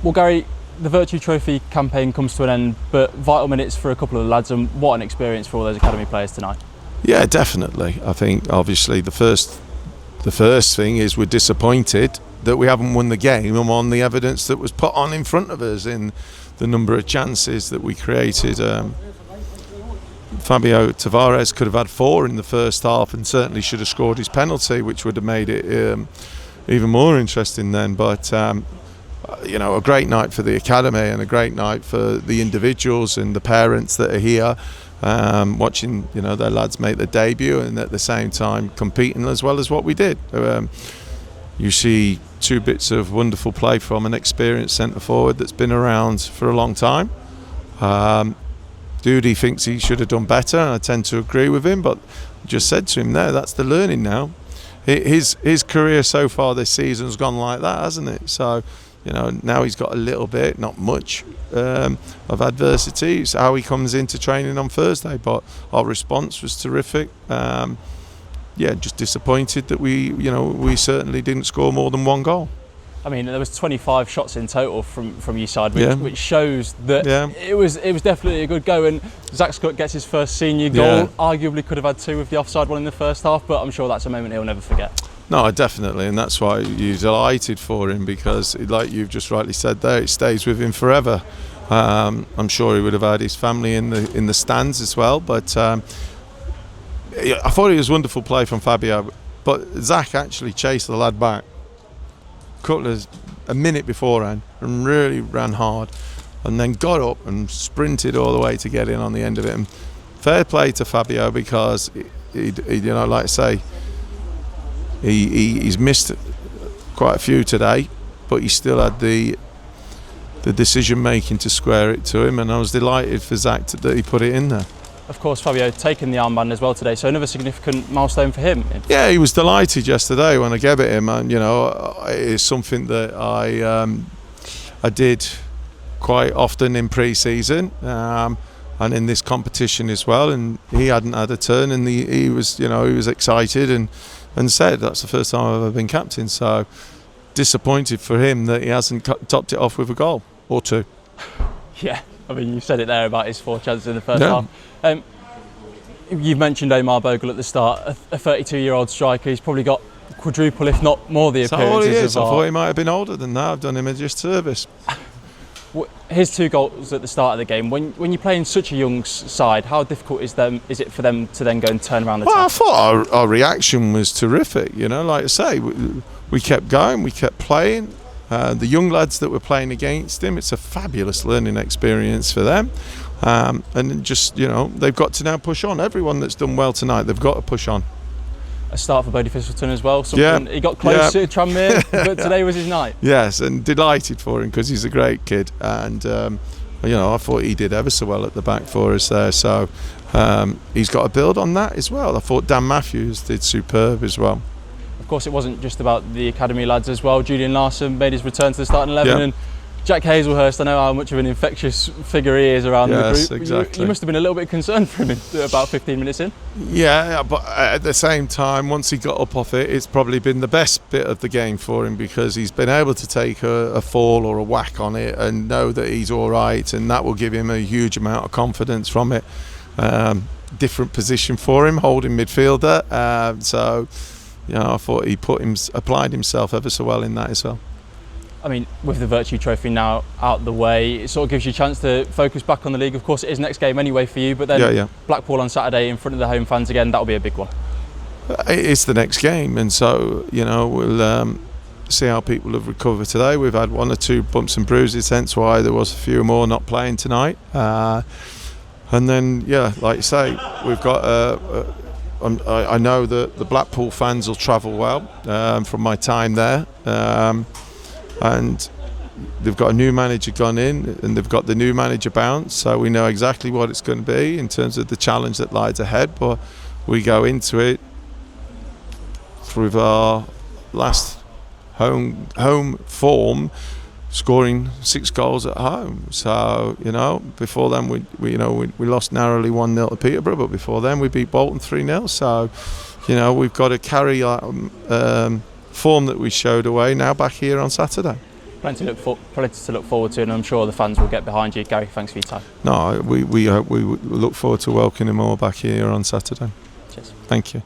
Well, Gary, the Vertu Trophy campaign comes to an end, but vital minutes for a couple of the lads, and what an experience for all those academy players tonight. Yeah, definitely. I think obviously the first thing is we're disappointed that we haven't won the game on the evidence that was put on in front of us in the number of chances that we created. Fabio Tavares could have had 4 in the first half and certainly should have scored his penalty, which would have made it even more interesting then. But a great night for the academy and a great night for the individuals and the parents that are here watching their lads make their debut and at the same time competing as well as what we did. You see 2 bits of wonderful play from an experienced centre forward that's been around for a long time. Doody thinks he should have done better, and I tend to agree with him, but I just said to him there, that's the learning now. His career so far this season's gone like that, hasn't it? So now he's got a little bit, not much, of adversity. It's how he comes into training on Thursday, but our response was terrific. Just disappointed that we certainly didn't score more than 1 goal. I mean, there was 25 shots in total from your side, which shows that it was definitely a good go. And Zach Scott gets his first senior goal. Arguably could have had 2 with the offside one in the first half, but I'm sure that's a moment he'll never forget. No, definitely, and that's why you're delighted for him, because like you've just rightly said there, it stays with him forever. I'm sure he would have had his family in the stands as well, but I thought it was wonderful play from Fabio, but Zach actually chased the lad back a minute beforehand and really ran hard, and then got up and sprinted all the way to get in on the end of it. And fair play to Fabio, because like I say, he's missed quite a few today, but he still had the decision making to square it to him, and I was delighted for Zach that he put it in there. Of course, Fabio taking the armband as well today, so another significant milestone for him. Yeah, he was delighted yesterday when I gave it him, and it's something that I did quite often in pre-season and in this competition as well. And he hadn't had a turn, and he was excited and said that's the first time I've ever been captain. So disappointed for him that he hasn't topped it off with a goal or 2. Yeah. I mean, you said it there about his 4 chances in the first half. You've mentioned Omar Bogle at the start, a 32-year-old striker. He's probably got quadruple, if not more, the appearances. I thought he might have been older than that. I've done him a disservice. His 2 goals at the start of the game. When you play in such a young side, how difficult is it for them to then go and turn around the task? I thought our reaction was terrific. Like I say, we kept going, we kept playing. The young lads that were playing against him, it's a fabulous learning experience for them. And just, they've got to now push on. Everyone that's done well tonight, they've got to push on. A start for Bodie Thistleton as well. He got close to Tranmere, but today was his night. Yes, and delighted for him, because he's a great kid. And, I thought he did ever so well at the back for us there. So he's got to build on that as well. I thought Dan Matthews did superb as well. Of course, it wasn't just about the academy lads as well. Julian Larson made his return to the starting 11, and Jack Hazelhurst, I know how much of an infectious figure he is around the group. Yes, exactly. You must have been a little bit concerned for him about 15 minutes in. Yeah, but at the same time, once he got up off it, it's probably been the best bit of the game for him, because he's been able to take a fall or a whack on it and know that he's all right, and that will give him a huge amount of confidence from it. Different position for him, holding midfielder. I thought he applied himself ever so well in that as well. I mean, with the Vertu Trophy now out the way, it sort of gives you a chance to focus back on the league. Of course, it is next game anyway for you, but then Blackpool on Saturday in front of the home fans again, that'll be a big one. It's the next game, and so we'll see how people have recovered today. We've had 1 or 2 bumps and bruises, hence why there was a few more not playing tonight. And then, like you say, we've got. I know that the Blackpool fans will travel well from my time there. And they've got a new manager gone in, and they've got the new manager bounce, so we know exactly what it's going to be in terms of the challenge that lies ahead. But we go into it through our last home form, scoring 6 goals at home. So before then we lost narrowly 1-0 to Peterborough, but before then we beat Bolton 3-0. So we've got to carry form that we showed away now back here on Saturday. Plenty to look forward to, and I'm sure the fans will get behind you. Gary, thanks for your time. No, we look forward to welcoming them all back here on Saturday. Cheers. Thank you.